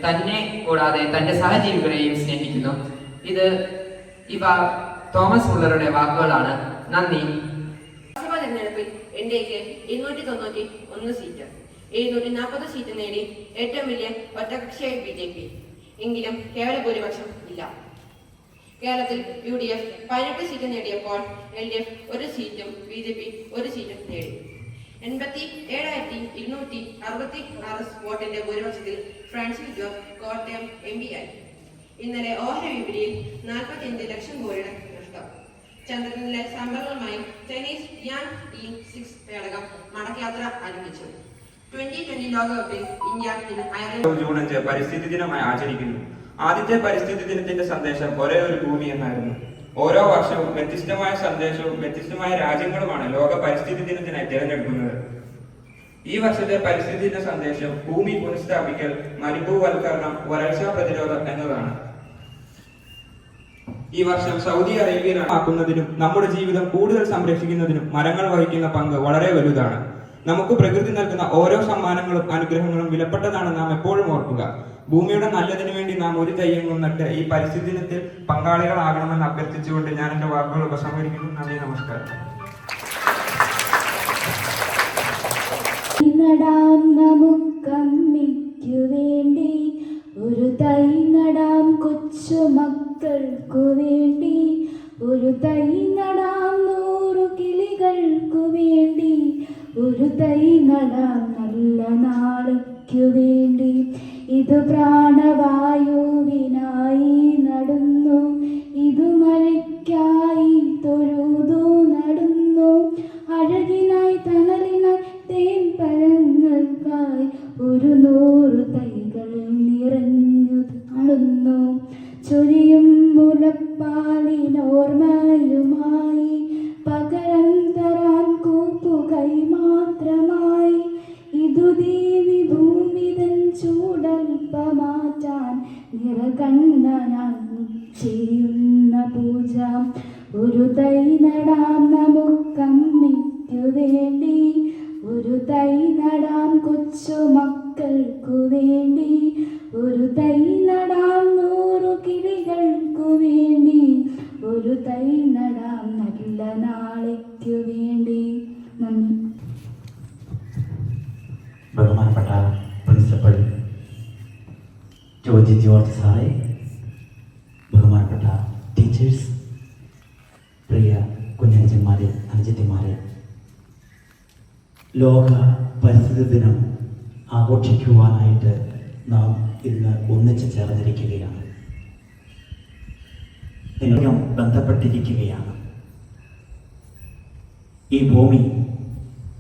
തന്നെ കൂടാതെ തന്റെ സഹജീവികളെയും സ്നേഹിക്കുന്നു. ഇവ തോമസ് മുള്ളറുടെ വാക്കുകളാണ്. നന്ദി. ലോക്സഭാ തെരഞ്ഞെടുപ്പിൽ ഇന്ത്യക്ക് 291 സീറ്റ്, 740 സീറ്റ് നേടി ഏറ്റവും വലിയ ഒറ്റകക്ഷിയായി BJP. എങ്കിലും കേവല ഭൂരിപക്ഷം ഇല്ല. കേരളത്തിൽ UDF 18 സീറ്റ് നേടിയപ്പോൾ LDF 1 സീറ്റും BJP 1 സീറ്റും നേടി. 87,266 വോട്ടിന്റെ ഭൂരിപക്ഷത്തിൽ ഫ്രാൻസിസ് ജോർജ് കോട്ടയം MP ആയി. ഇന്നലെ ഓഹരി വിപണിയിൽ 45 ലക്ഷം കോടിയുടെ നഷ്ടം. ചന്ദ്രനിലെ സമ്പർക്കവുമായി ചൈനീസ് Tianyi-6 പേടകം മടക്കയാത്ര ആരംഭിച്ചു. 2020 ലോകകപ്പിൽ ഇന്ത്യ ജൂൺ 5 പരിസ്ഥിതി ദിനമായി ആചരിക്കുന്നു. ആദ്യത്തെ പരിസ്ഥിതി ദിനത്തിന്റെ സന്ദേശം ഒരേ ഒരു ഭൂമി എന്നായിരുന്നു. ഓരോ വർഷവും വ്യത്യസ്തമായ സന്ദേശവും വ്യത്യസ്തമായ രാജ്യങ്ങളുമാണ് ലോക പരിസ്ഥിതി ദിനത്തിനായി തിരഞ്ഞെടുക്കുന്നത്. ഈ വർഷത്തെ പരിസ്ഥിതി ദിന സന്ദേശം ഭൂമി പുനഃസ്ഥാപിക്കൽ, മരുഭൂവൽക്കരണം, വരൾച്ചാ പ്രതിരോധം എന്നതാണ്. ഈ വർഷം സൗദി അറേബ്യൻ ആക്കുന്നതിനും നമ്മുടെ ജീവിതം കൂടുതൽ സംരക്ഷിക്കുന്നതിനും മരങ്ങൾ വഹിക്കുന്ന പങ്ക് വളരെ വലുതാണ്. നമുക്ക് പ്രകൃതി നൽകുന്ന ഓരോ സമ്മാനങ്ങളും അനുഗ്രഹങ്ങളും വിലപ്പെട്ടതാണെന്ന് നാം എപ്പോഴും ഓർക്കുക. ഭൂമിയുടെ നല്ലതിനു വേണ്ടി നാം ഒരു തയ്യെങ്കിലും നട്ട് ഈ പരിസ്ഥിതി ദിനത്തിൽ പങ്കാളികളാകണമെന്ന് അഭ്യർത്ഥിച്ചുകൊണ്ട് ഞാൻ എന്റെ വാക്കുകൾ ഉപസംഹരിക്കുന്നു. നന്ദി, നമസ്കാരം. നടാം നമുക്കമ്മിക്കു വേണ്ടി, ഒരു തൈ നടാം കൊച്ചു മക്കൾക്കു വേണ്ടി, ഒരു തൈ നടാം 100 കിളികൾക്കു വേണ്ടി, ഒരു തൈ നടാം നല്ല നാളേക്കു വേണ്ടി. ഇത് പ്രാണവായുവിനായി നടുന്നു, ഇത് മഴയ്ക്കായി തൊഴുതു നടുന്നു, അഴകിനായി തണലിനായി തേൻ പഴങ്ങൾക്കായി 100 തൈകൾ നിറഞ്ഞു കാണുന്നു. ചൊരിയും മുലപ്പാലിനോർമ്മയുമായി പകരം തരാൻ കൂപ്പുകൈ മാത്രമായി, ഇതു ദേവി ഭൂമിതൻ ചൂടൽപ്പമാറ്റാൻ നിറകണ്ണനാൻ ചെയ്യുന്ന പൂജ. ഒരു തൈ നടാം നമുക്കമ്മിക്കു വേണ്ടി, ഒരു തൈ നടാം കൊച്ചു മക്കൾക്കു വേണ്ടി, ഒരു തൈ നടാം 100 കിളികൾക്കു വേണ്ടി, ഒരു തൈ നടാം നല്ല നാളേക്കു വേണ്ടി. നന്ദി. ബഹുമാനപ്പെട്ട പ്രിൻസിപ്പൽ ജോർജ് സാറേ, ബഹുമാനപ്പെട്ട ടീച്ചേഴ്സ്, പ്രിയ കുഞ്ഞനുജന്മാരെ, അനുജത്തിമാരെ, ലോക പരിസ്ഥിതി ദിനം ആഘോഷിക്കുവാനായിട്ട് നാം ഇന്ന് ഒന്നിച്ചു ചേർന്നിരിക്കുകയാണ്. നിങ്ങളും ബന്ധപ്പെട്ടിരിക്കുകയാണ്. ഈ ഭൂമി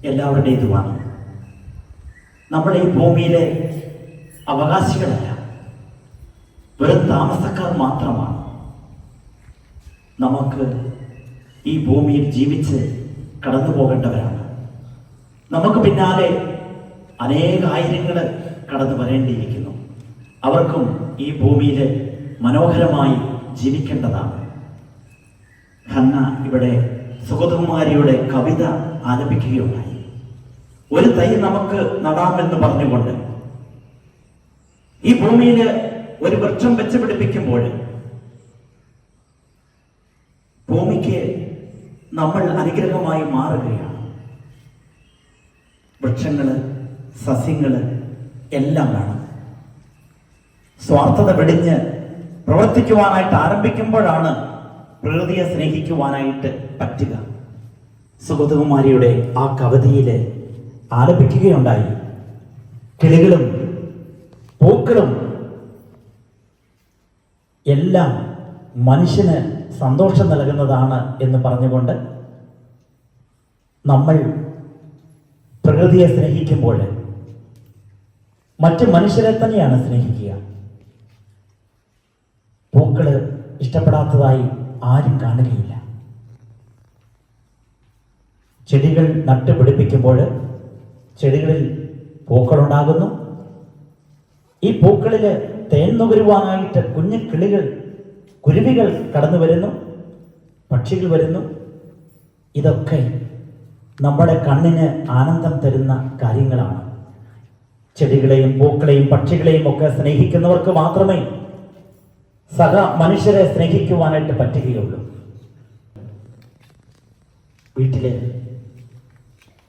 എല്ലാവരുടേതുമാണ്. നമ്മൾ ഈ ഭൂമിയിലെ അവകാശികളല്ല, വെറും താമസക്കാർ മാത്രമാണ്. നമുക്ക് ഈ ഭൂമിയിൽ ജീവിച്ച് കടന്നു പോകേണ്ടവരാണ്. നമുക്ക് പിന്നാലെ അനേകായിരങ്ങൾ കടന്നു വരേണ്ടിയിരിക്കുന്നു. അവർക്കും ഈ ഭൂമിയിൽ മനോഹരമായി ജീവിക്കേണ്ടതാണ്. ഹന്ന ഇവിടെ സുഗതകുമാരിയുടെ കവിത ആലപിക്കുകയുണ്ടായി. ഒരു തൈ നമുക്ക് നടാമെന്ന് പറഞ്ഞുകൊണ്ട് ഈ ഭൂമിയിൽ ഒരു വൃക്ഷം വെച്ച് പിടിപ്പിക്കുമ്പോൾ ഭൂമിക്ക് നമ്മൾ അനുഗ്രഹമായി മാറുകയാണ്. വൃക്ഷങ്ങള്, സസ്യങ്ങള് എല്ലാം വേണം. സ്വാർത്ഥത വെടിഞ്ഞ് പ്രവർത്തിക്കുവാനായിട്ട് ആരംഭിക്കുമ്പോഴാണ് പ്രകൃതിയെ സ്നേഹിക്കുവാനായിട്ട് പറ്റുക. സുഗതകുമാരിയുടെ ആ കവിതയില് ആലപിക്കുകയുണ്ടായി. കിളികളും പൂക്കളും എല്ലാം മനുഷ്യന് സന്തോഷം നൽകുന്നതാണ് എന്ന് പറഞ്ഞുകൊണ്ട് നമ്മൾ പ്രകൃതിയെ സ്നേഹിക്കുമ്പോൾ മറ്റു മനുഷ്യരെ തന്നെയാണ് സ്നേഹിക്കുക. പൂക്കള് ഇഷ്ടപ്പെടാത്തതായി ആരും കാണുകയില്ല. ചെടികൾ നട്ടുപിടിപ്പിക്കുമ്പോൾ ചെടികളിൽ പൂക്കളുണ്ടാകുന്നു. ഈ പൂക്കളിൽ തേൻ നുകരുവാനായിട്ട് കുഞ്ഞു കിളികൾ, കുരുവികൾ കടന്നു വരുന്നു, പക്ഷികൾ വരുന്നു. ഇതൊക്കെ നമ്മുടെ കണ്ണിന് ആനന്ദം തരുന്ന കാര്യങ്ങളാണ്. ചെടികളെയും പൂക്കളെയും പക്ഷികളെയും ഒക്കെ സ്നേഹിക്കുന്നവർക്ക് മാത്രമേ സഹ മനുഷ്യരെ സ്നേഹിക്കുവാനായിട്ട് പറ്റുകയുള്ളൂ. വീട്ടില്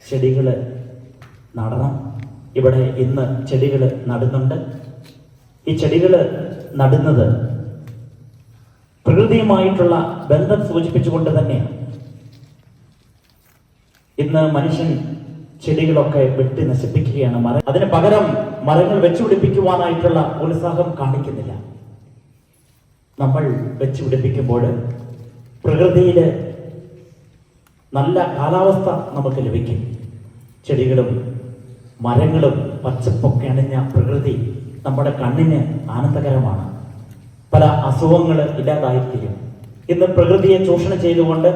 ചെടികൾ നടണം. ഇവിടെ ഇന്ന് ചെടികൾ നടുന്നുണ്ട്. ഈ ചെടികൾ നടുന്നത് പ്രകൃതിയുമായിട്ടുള്ള ബന്ധം സൂചിപ്പിച്ചുകൊണ്ട് തന്നെയാണ്. ഇന്ന് മനുഷ്യൻ ചെടികളൊക്കെ വെട്ടി നശിപ്പിക്കുകയാണ്. അതിന് പകരം മരങ്ങൾ വെച്ചുപിടിപ്പിക്കുവാനായിട്ടുള്ള ഉത്സാഹം കാണിക്കുന്നില്ല. നമ്മൾ വെച്ചുപിടിപ്പിക്കുമ്പോൾ പ്രകൃതിയിൽ നല്ല കാലാവസ്ഥ നമുക്ക് ലഭിക്കും. ചെടികളും മരങ്ങളും പച്ചപ്പൊക്കെ അണിഞ്ഞ പ്രകൃതി നമ്മുടെ കണ്ണിന് ആനന്ദകരമാണ്. പല അസുഖങ്ങൾ ഇല്ലാതായിരിക്കും. ഇന്ന് പ്രകൃതിയെ ചൂഷണം ചെയ്തുകൊണ്ട്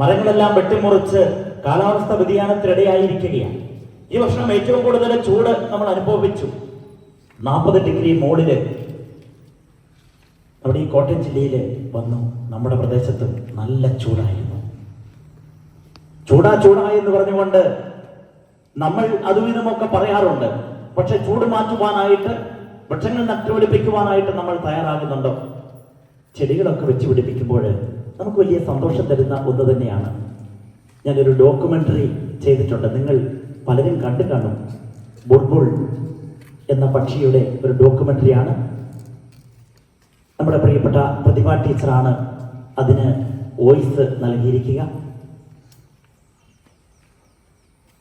മരങ്ങളെല്ലാം വെട്ടിമുറിച്ച് കാലാവസ്ഥ വ്യതിയാനത്തിനിടയായിരിക്കുകയാണ്. ഈ വർഷം ഏറ്റവും കൂടുതൽ ചൂട് നമ്മൾ അനുഭവിച്ചു. 40 ഡിഗ്രി മുകളില് നമ്മുടെ ഈ കോട്ടയം ജില്ലയിൽ വന്നു. നമ്മുടെ പ്രദേശത്തും നല്ല ചൂടായിരുന്നു. ചൂടാ എന്ന് പറഞ്ഞുകൊണ്ട് നമ്മൾ അതും ഇതുമൊക്കെ പറയാറുണ്ട്. പക്ഷെ ചൂട് മാറ്റുവാനായിട്ട്, വൃക്ഷങ്ങൾ നട്ടുപിടിപ്പിക്കുവാനായിട്ട് നമ്മൾ തയ്യാറാകുന്നുണ്ടോ? ചെടികളൊക്കെ വെച്ച് പിടിപ്പിക്കുമ്പോൾ നമുക്ക് വലിയ സന്തോഷം തരുന്ന ഒന്ന് തന്നെയാണ്. ഞാനൊരു ഡോക്യുമെന്ററി ചെയ്തിട്ടുണ്ട്. നിങ്ങൾ പലരും കണ്ടു കാണും. ബുൾബുൾ എന്ന പക്ഷിയുടെ ഒരു ഡോക്യുമെന്ററിയാണ്. നമ്മുടെ പ്രിയപ്പെട്ട പ്രതിഭ ടീച്ചറാണ് അതിന് വോയിസ് നൽകിയിരിക്കുക.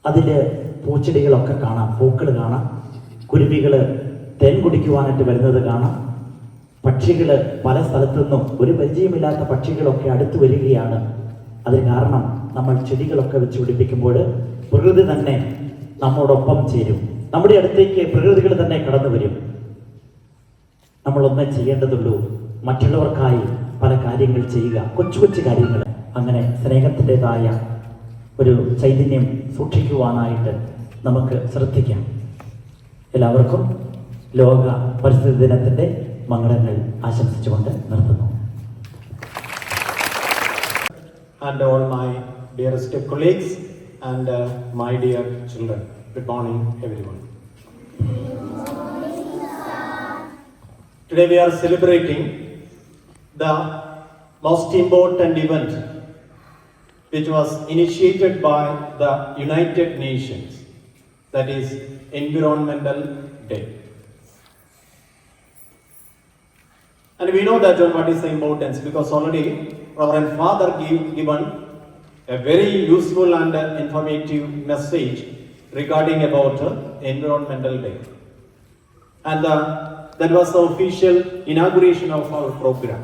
അതിൽ പൂച്ചെടികളൊക്കെ കാണാം, പൂക്കൾ കാണാം, കുരുവികൾ തേൻ കുടിക്കുവാനായിട്ട് വരുന്നത് കാണാം. പക്ഷികൾ പല സ്ഥലത്തു നിന്നും, ഒരു പരിചയമില്ലാത്ത പക്ഷികളൊക്കെ അടുത്ത് വരികയാണ്. അതിന് കാരണം നമ്മൾ ചെടികളൊക്കെ വെച്ച് പിടിപ്പിക്കുമ്പോൾ പ്രകൃതി തന്നെ നമ്മോടൊപ്പം ചേരും. നമ്മുടെ അടുത്തേക്ക് പ്രകൃതികൾ തന്നെ കടന്നു വരും. നമ്മളൊന്നേ ചെയ്യേണ്ടതുള്ളൂ, മറ്റുള്ളവർക്കായി പല കാര്യങ്ങൾ ചെയ്യുക, കൊച്ചു കൊച്ചു കാര്യങ്ങൾ. അങ്ങനെ സ്നേഹത്തിൻ്റെതായ ഒരു ചൈതന്യം സൂക്ഷിക്കുവാനായിട്ട് നമുക്ക് ശ്രദ്ധിക്കാം. എല്ലാവർക്കും ലോക പരിസ്ഥിതി ദിനത്തിൻ്റെ മംഗളങ്ങൾ ആശംസിച്ചുകൊണ്ട് നിർത്തുന്നു. And all my dearest colleagues and my dear children, good morning everyone. Today we are celebrating the most important event which was initiated by the United Nations, that is Environmental Day. And we know that what is the importance, because already Reverend Father given a very useful and informative message regarding about Environmental Day. And that was the official inauguration of our program.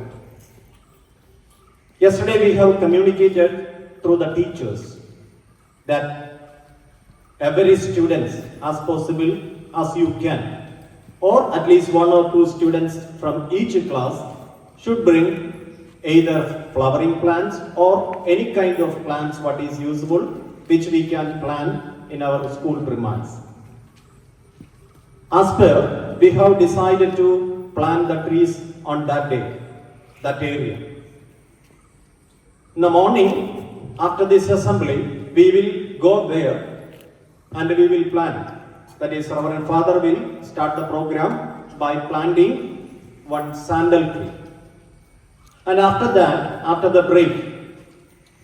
Yesterday we have communicated through the teachers that every students as possible as you can, or at least 1 or 2 students from each class should bring either flowering plants or any kind of plants what is usable, which we can plant in our school premise. As per, we have decided to plant the trees on that day, that area. In the morning, after this assembly, we will go there and we will plant. That is, Reverend Father will start the program by planting 1 sandal tree. And after that, after the break,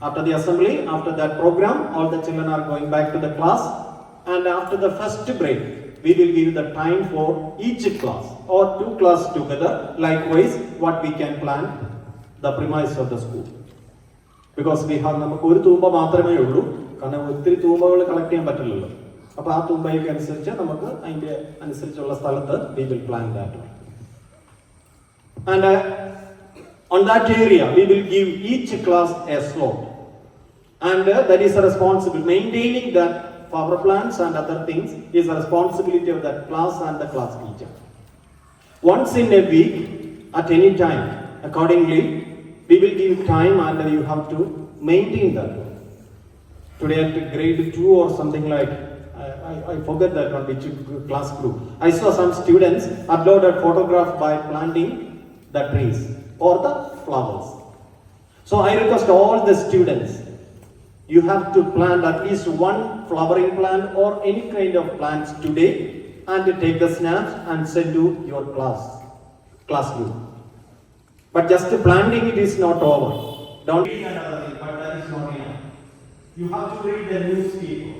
after the assembly, after that program, all the children are going back to the class. And after the first break, we will give the time for each class or 2 classes together. Likewise, what we can plant the premise of the school. Because we have നമുക്ക് ഒരു തൂമ്പ മാത്രമേ ഉള്ളൂ, കാരണം ഒത്തിരി തൂമ്പകൾ collect ചെയ്യാൻ പറ്റില്ലല്ലോ. അപ്പോൾ ആ തൂമ്പയ്ക്ക് അനുസരിച്ച് നമുക്ക് അതിൻ്റെ അനുസരിച്ചുള്ള സ്ഥലത്ത് we will plant that one. And on that area we will give each class a slot, and that is a responsible, maintaining that power plants and other things is a responsibility of that class and the class teacher. Once in a week, at any time, accordingly we will give time and you have to maintain that one. Today at grade 2 or something like, I forget that one which class group, I saw some students uploaded photograph by planting the trees or the flowers. So I request all the students you have to plant at least one flowering plant or any kind of plants today and take the snaps and send to your classroom. But just planting it is not over. Don't read another thing, but that is not enough. You have to read the newspaper.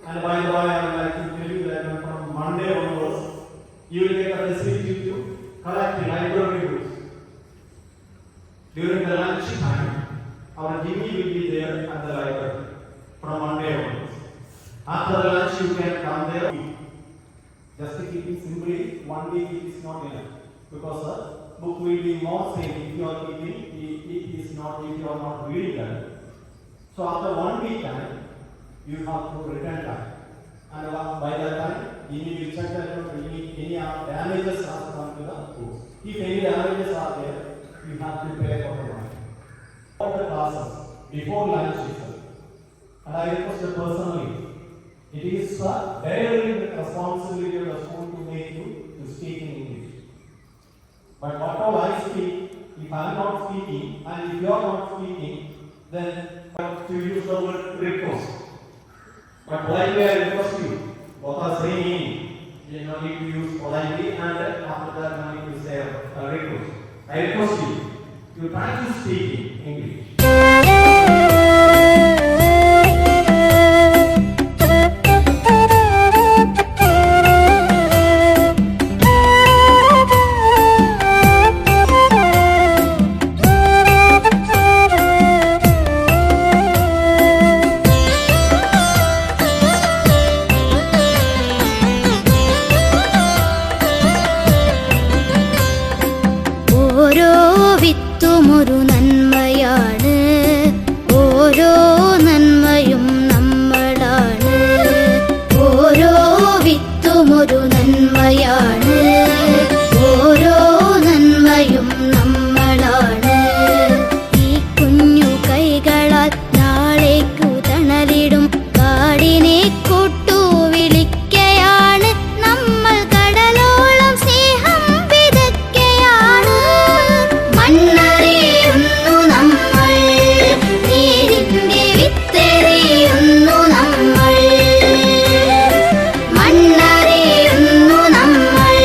And by the way, I would like to tell you that from Monday onwards, you will get a facility to collect library books. During the lunch time, our Jimmy will be there at the library from Monday onwards. After the lunch, you can come there. Just to keep it simply, 1 week it is not enough because the book will be more safe if you are keeping it is not if you are not reading that. So after 1 week time, you have to return that. And by that time, Jimmy will check that any damages are come to the book. If any damages are there, you have to pay for the money. All the classes before lunch itself. And I request personally, it is a daily responsibility of the school to make you to speak in English. But what all I speak, if I am not speaking and if you are not speaking, then I have to use the word request. But politely I request you, both are same meaning. You don't need to use politely and after that you need to say a request. I request you to practice speaking English. ഓരോ വിത്തുമൊരു നന്മയാണ്, ഓരോ നന്മയും നമ്മളാണ്. ഓരോ വിത്തുമൊരു നന്മയാണ്, ഓരോ നന്മയും നമ്മളാണ്. ഈ കുഞ്ഞു കൈകളാൽ നാളേക്കു തണലിടും കാടിനെ കൂട്ടു വിളിക്കയാണ് നമ്മൾ. കടലോളം സ്നേഹം വിതയ്ക്കയാണ്. മണ്ണറിയുന്നു നമ്മൾ, നീരിന്റെ വിത്തെറിയുന്നു നമ്മൾ. മണ്ണറിയുന്നു നമ്മൾ,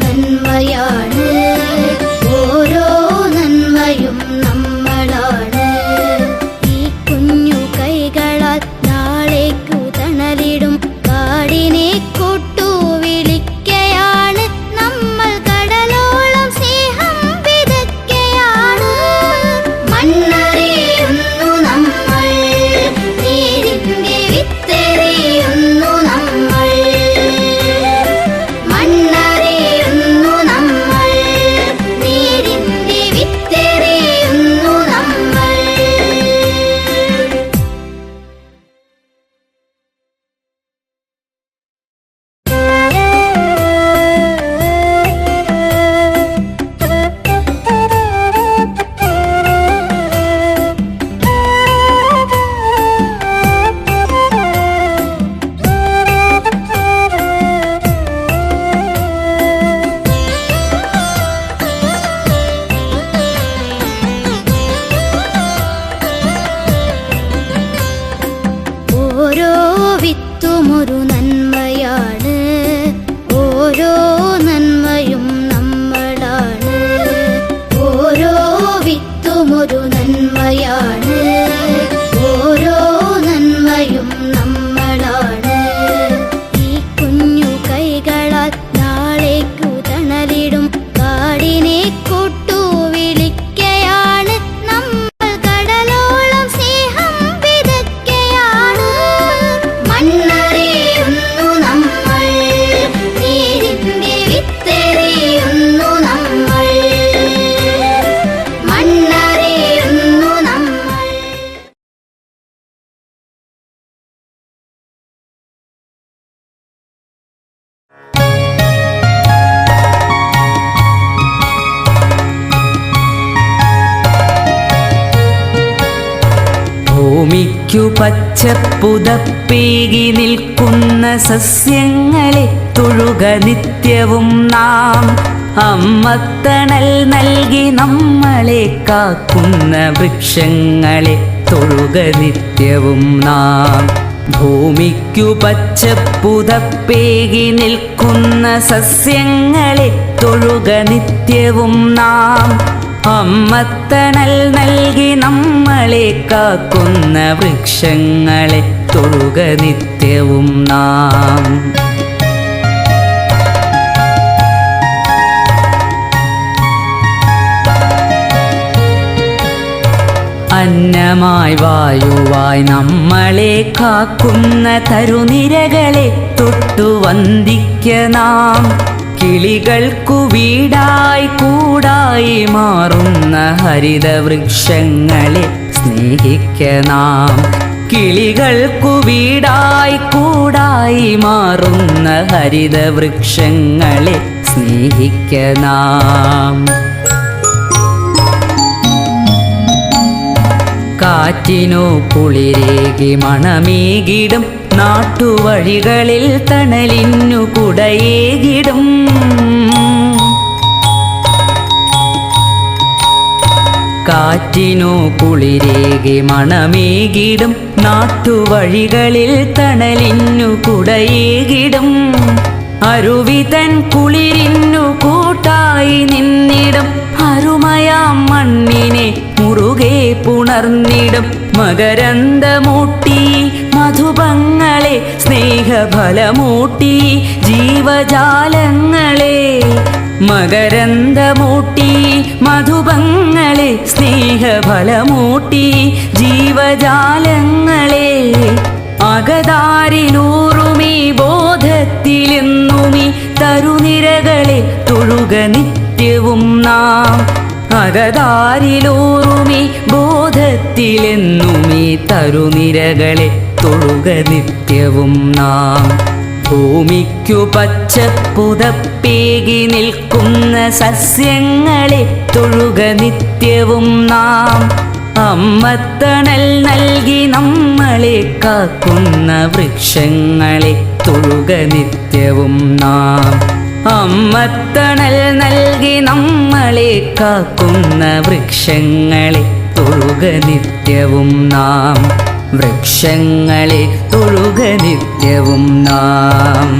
നന്മയാണ്, ഓരോ നന്മയും നമ്മളാണ്. ഈ കുഞ്ഞു കൈകളാൽ നാളേക്കു തണലിടും കാടിനെ കൊട്ടു വിളിക്കയാണ് നമ്മൾ, കടലോളം സ്നേഹം വിതയ്ക്കയാണ്. മണ്ണറിയുന്നു നമ്മൾ, നീരിന്റെ വിത്തെറിയുന്നു നമ്മൾ. മണ്ണറിയുന്നു നമ്മൾ, നീരിന്റെ വിത്തെറിയുന്നു നമ്മൾ. ഓരോ വിത്തുമൊരു നന്മയാണ്, ഓരോ നന്മയും നമ്മളാണ്. ഓരോ വിത്തുമൊരു നന്മയാണ്, ഓരോ നന്മയും നമ്മളാണ്. ഈ കുഞ്ഞു കൈകളാൽ നാളേക്കു തണലിടും കാടിനെ കൊട്ടു വിളിക്കയാണ് നമ്മൾ, കടലോളം സ്നേഹം വിതയ്ക്കയാണ്. മണ്ണറിയുന്നു നമ്മൾ, നീരിന്റെ വിത്തെറിയുന്നു നമ്മൾ. മണ്ണറിയുന്നു നമ്മൾ. ഭൂമിക്കു പച്ചപ്പുതപ്പേകി നിൽക്കുന്ന സസ്യങ്ങളെ തൊഴുക നിത്യവും നാം. അമ്മത്തണൽ നൽകി നമ്മളെ കാക്കുന്ന വൃക്ഷങ്ങളെ തൊഴുക നിത്യവും നാം. ഭൂമിക്കു പച്ചപ്പുതപ്പേകി നിൽക്കുന്ന സസ്യങ്ങളെ തൊഴുക നിത്യവും നാം. അമ്മത്തണൽ നൽകി നമ്മളെ കാക്കുന്ന വൃക്ഷങ്ങളെ തൊഴുക നിത്യവും നാം. അന്നമായി വായുവായി നമ്മളെ കാക്കുന്ന തരുനിരകളെ തൊട്ടു വന്ദിക്ക നാം. കിളികൾക്കു വീടായി കൂടായി മാറുന്ന ഹരിതവൃക്ഷങ്ങളെ സ്നേഹിക്ക നാം. കിളികൾക്കു വീടായി കൂടായി മാറുന്ന ഹരിതവൃക്ഷങ്ങളെ സ്നേഹിക്ക നാം. കാറ്റിനു കുളിരേകി മണമേകിടും നാട്ടുവഴികളിൽ തണലിന്നു കുടയേകിടും. കാറ്റിനു കുളിരേകി മണമേകിടും നാട്ടുവഴികളിൽ തണലിന്നു കുടയേകിടും. അരുവിതൻ കുളിരിന്നു കൂട്ടായി നിന്നിടും അരുമയാം മണ്ണിനെ മുറുകെ പുണർന്നിടും. മകരന്ദമൂട്ടി മധുപങ്ങളെ സ്നേഹഫലമൂട്ടി ജീവജാലങ്ങളെ. മകരന്ദമൂട്ടി മധുപങ്ങളെ സ്നേഹഫലമൂട്ടി ജീവജാലങ്ങളെ. അകതാരിലൂറുമീ ബോധത്തിലെന്നുമീ തരുനിരകളെ തൊഴുക നിത്യവും നാം. അകതാരിലൂറുമീ ബോധത്തിലെന്നുമീ തരുനിരകളെ തൊഴുക നിത്യവും നാം. ഭൂമിക്കു പച്ചപ്പുതപ്പേകി നിൽക്കുന്ന സസ്യങ്ങളെ തൊഴുക നിത്യവും നാം. അമ്മത്തണൽ നൽകി നമ്മളെ കാക്കുന്ന വൃക്ഷങ്ങളെ തൊഴുക നിത്യവും നാം. അമ്മത്തണൽ നൽകി നമ്മളെ കാക്കുന്ന വൃക്ഷങ്ങളെ തൊഴുക നിത്യവും നാം. വൃക്ഷങ്ങളെ തൊഴുക നിത്യവും നാം.